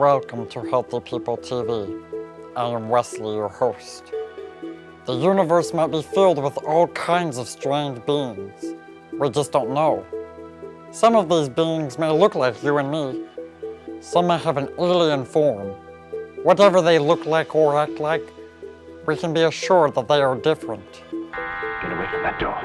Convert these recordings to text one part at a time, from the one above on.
Welcome to Healthy People TV. I am Wesley, your host. The universe might be filled with all kinds of strange beings. We just don't know. Some of these beings may look like you and me. Some may have an alien form. Whatever they look like or act like, we can be assured that they are different. Get away from that door.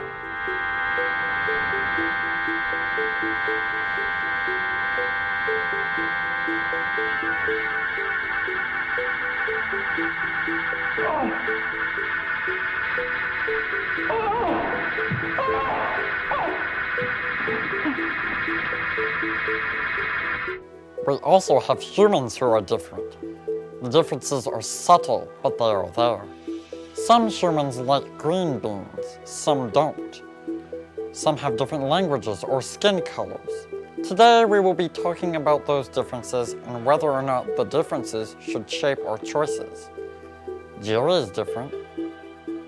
We also have humans who are different. The differences are subtle, but they are there. Some humans like green beans, some don't. Some have different languages or skin colors. Today we will be talking about those differences and whether or not the differences should shape our choices. Jerry is different.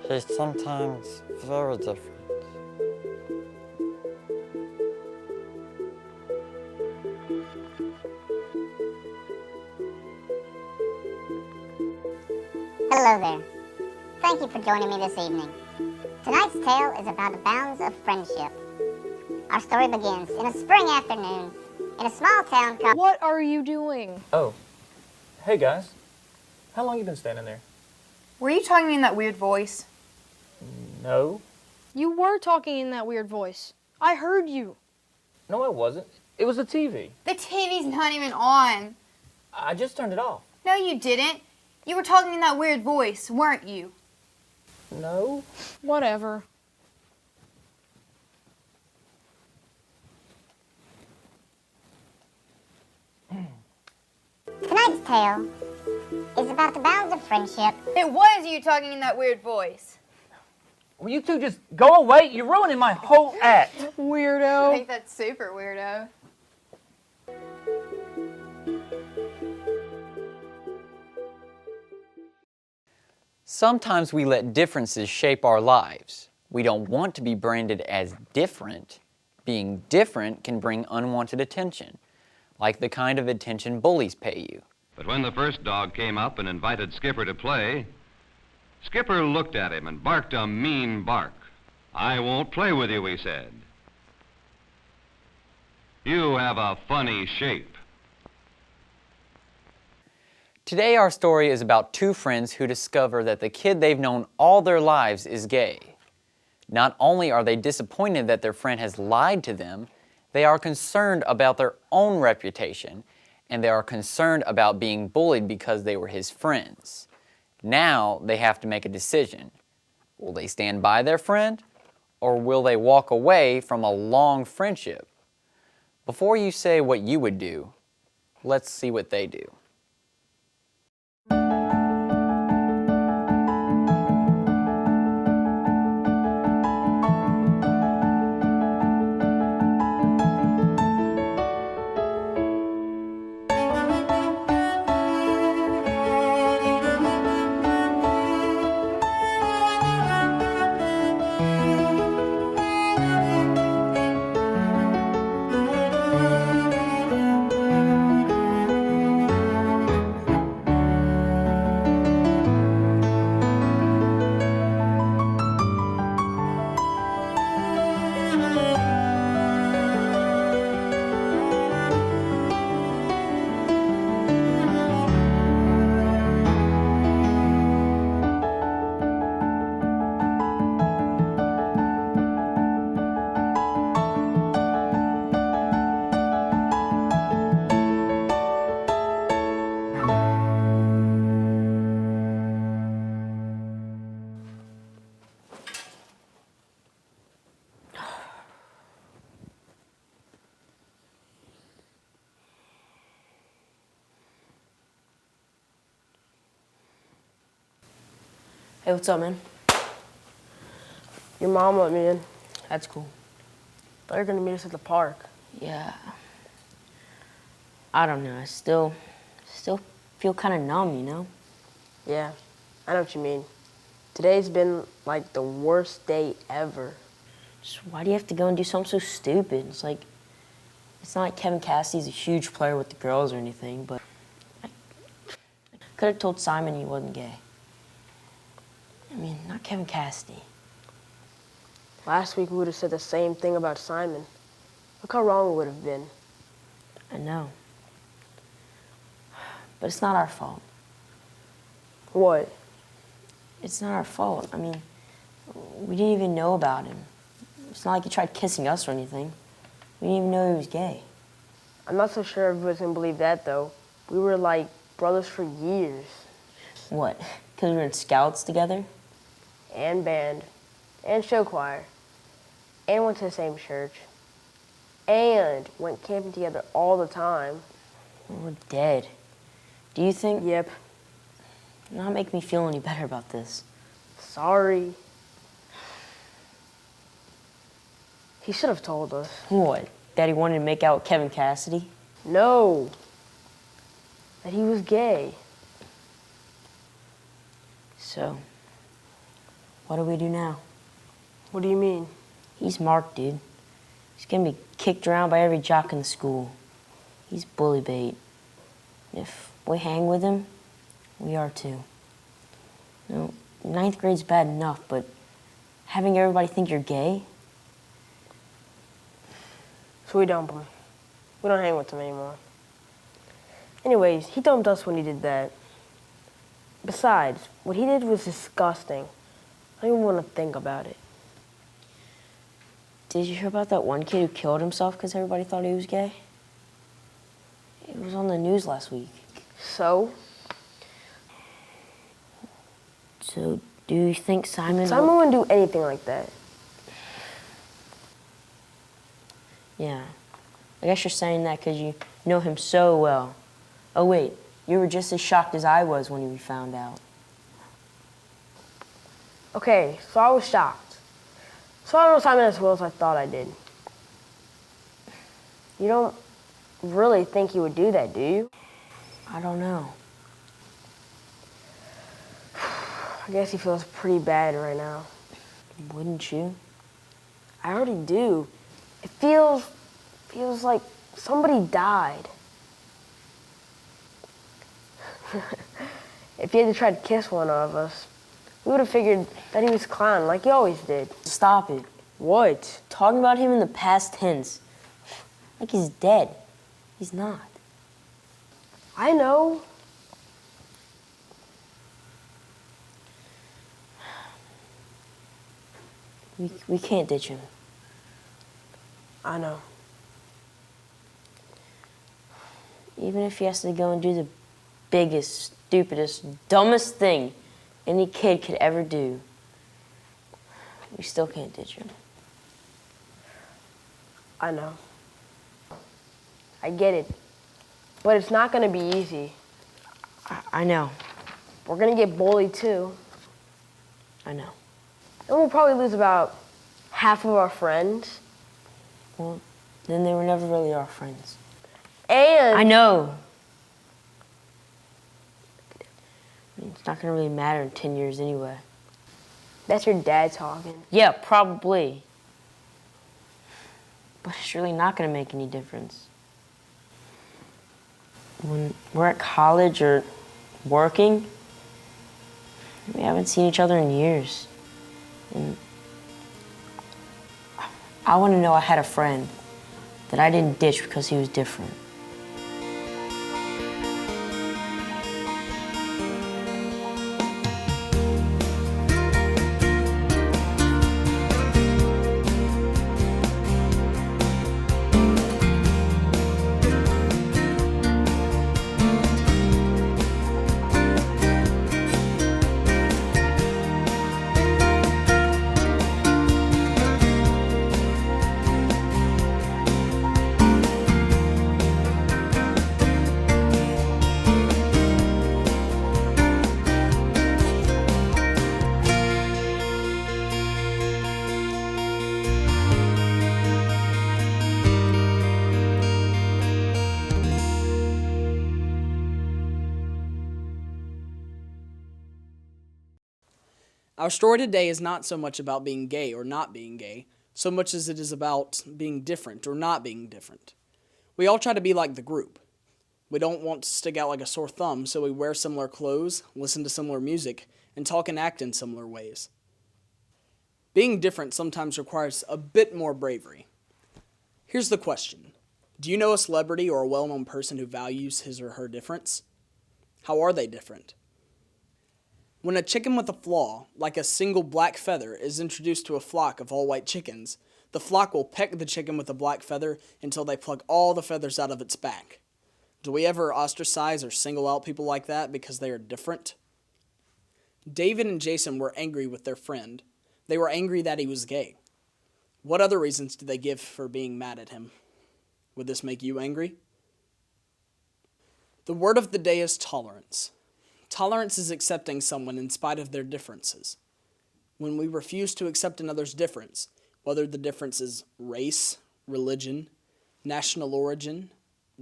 He's sometimes very different. Hello there. Thank you for joining me this evening. Tonight's tale is about the bounds of friendship. Our story begins in a spring afternoon in a small town called... What are you doing? Oh. Hey, guys. How long you been standing there? Were you talking in that weird voice? No. You were talking in that weird voice. I heard you. No, I wasn't. It was the TV. The TV's not even on. I just turned it off. No, you didn't. You were talking in that weird voice, weren't you? No. Whatever. Tonight's tale is about the bounds of friendship. It was you talking in that weird voice. Will you two just go away? You're ruining my whole act. I Weirdo. think that's super weirdo. Sometimes we let differences shape our lives. We don't want to be branded as different. Being different can bring unwanted attention, like the kind of attention bullies pay you. But when the first dog came up and invited Skipper to play, Skipper looked at him and barked a mean bark. "I won't play with you," he said. "You have a funny shape." Today our story is about two friends who discover that the kid they've known all their lives is gay. Not only are they disappointed that their friend has lied to them, they are concerned about their own reputation, and they are concerned about being bullied because they were his friends. Now they have to make a decision. Will they stand by their friend, or will they walk away from a long friendship? Before you say what you would do, let's see what they do. Hey, what's up, man? Your mom let me in. That's cool. Thought you were gonna meet us at the park. Yeah. I don't know. I still feel kind of numb, you know? Yeah, I know what you mean. Today's been like the worst day ever. Just why do you have to go and do something so stupid? It's not like Kevin Cassidy's a huge player with the girls or anything, but I Could have told Simon he wasn't gay. I mean, not Kevin Cassidy. Last week we would have said the same thing about Simon. Look how wrong it would have been. I know. But it's not our fault. What? It's not our fault. I mean, we didn't even know about him. It's not like he tried kissing us or anything. We didn't even know he was gay. I'm not so sure everybody's gonna believe that, though. We were like brothers for years. What? Because we were in scouts together? And band. And show choir. And went to the same church. And went camping together all the time. We're dead. Do you think... Yep. You're not making me feel any better about this. Sorry. He should have told us. What? That he wanted to make out with Kevin Cassidy? No. That he was gay. So, what do we do now? What do you mean? He's marked, dude. He's gonna be kicked around by every jock in the school. He's bully bait. If we hang with him, we are too. You know, ninth grade's bad enough, but having everybody think you're gay? So we dump him. We don't hang with him anymore. Anyways, he dumped us when he did that. Besides, what he did was disgusting. I don't even want to think about it. Did you hear about that one kid who killed himself because everybody thought he was gay? It was on the news last week. So? So, do you think Simon... Simon wouldn't do anything like that. Yeah. I guess you're saying that because you know him so well. Oh, wait. You were just as shocked as I was when we found out. Okay, so I was shocked. So I don't know Simon as well as I thought I did. You don't really think he would do that, do you? I don't know. I guess he feels pretty bad right now. Wouldn't you? I already do. It feels like somebody died. If he had to try to kiss one of us, we would have figured that he was clowning like he always did. Stop it. What? Talking about him in the past tense. Like he's dead. He's not. I know. We can't ditch him. I know. Even if he has to go and do the biggest, stupidest, dumbest thing any kid could ever do, we still can't ditch him. I know. I get it. But it's not going to be easy. I know. We're going to get bullied too. I know. And we'll probably lose about half of our friends. Well, then they were never really our friends. And... I know. I mean, it's not going to really matter in 10 years anyway. That's your dad talking. Yeah, probably. But it's really not going to make any difference. When we're at college or working, we haven't seen each other in years. And I want to know I had a friend that I didn't ditch because he was different. Our story today is not so much about being gay or not being gay, so much as it is about being different or not being different. We all try to be like the group. We don't want to stick out like a sore thumb, so we wear similar clothes, listen to similar music, and talk and act in similar ways. Being different sometimes requires a bit more bravery. Here's the question. Do you know a celebrity or a well-known person who values his or her difference? How are they different? When a chicken with a flaw, like a single black feather, is introduced to a flock of all white chickens, the flock will peck the chicken with a black feather until they pluck all the feathers out of its back. Do we ever ostracize or single out people like that because they are different? David and Jason were angry with their friend. They were angry that he was gay. What other reasons did they give for being mad at him? Would this make you angry? The word of the day is tolerance. Tolerance is accepting someone in spite of their differences. When we refuse to accept another's difference, whether the difference is race, religion, national origin,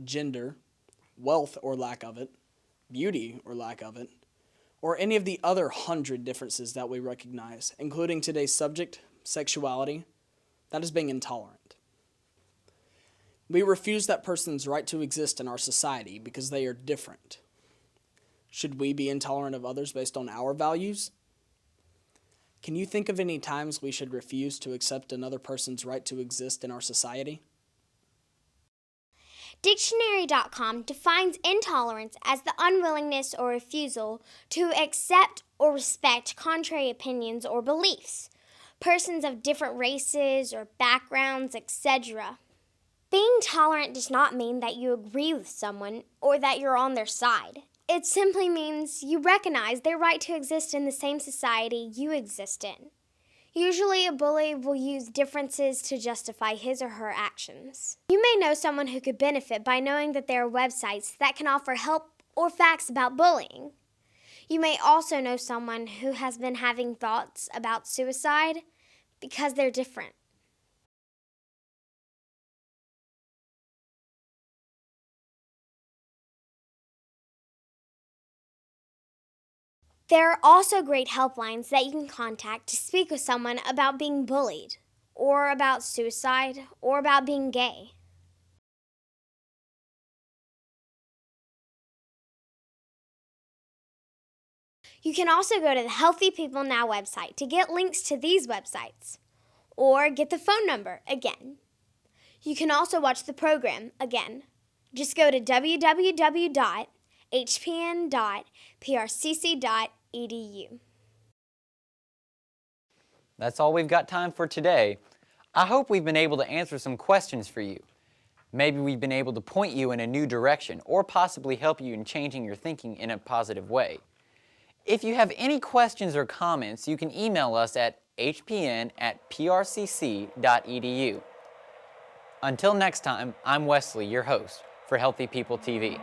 gender, wealth or lack of it, beauty or lack of it, or any of the other 100 differences that we recognize, including today's subject, sexuality, that is being intolerant. We refuse that person's right to exist in our society because they are different. Should we be intolerant of others based on our values? Can you think of any times we should refuse to accept another person's right to exist in our society? Dictionary.com defines intolerance as the unwillingness or refusal to accept or respect contrary opinions or beliefs, persons of different races or backgrounds, etc. Being tolerant does not mean that you agree with someone or that you're on their side. It simply means you recognize their right to exist in the same society you exist in. Usually, a bully will use differences to justify his or her actions. You may know someone who could benefit by knowing that there are websites that can offer help or facts about bullying. You may also know someone who has been having thoughts about suicide because they're different. There are also great helplines that you can contact to speak with someone about being bullied, or about suicide, or about being gay. You can also go to the Healthy People Now website to get links to these websites, or get the phone number again. You can also watch the program again. Just go to www.hpn.prcc.edu. That's all we've got time for today. I hope we've been able to answer some questions for you. Maybe we've been able to point you in a new direction or possibly help you in changing your thinking in a positive way. If you have any questions or comments, you can email us at hpn@prcc.edu. Until next time, I'm Wesley, your host for Healthy People TV.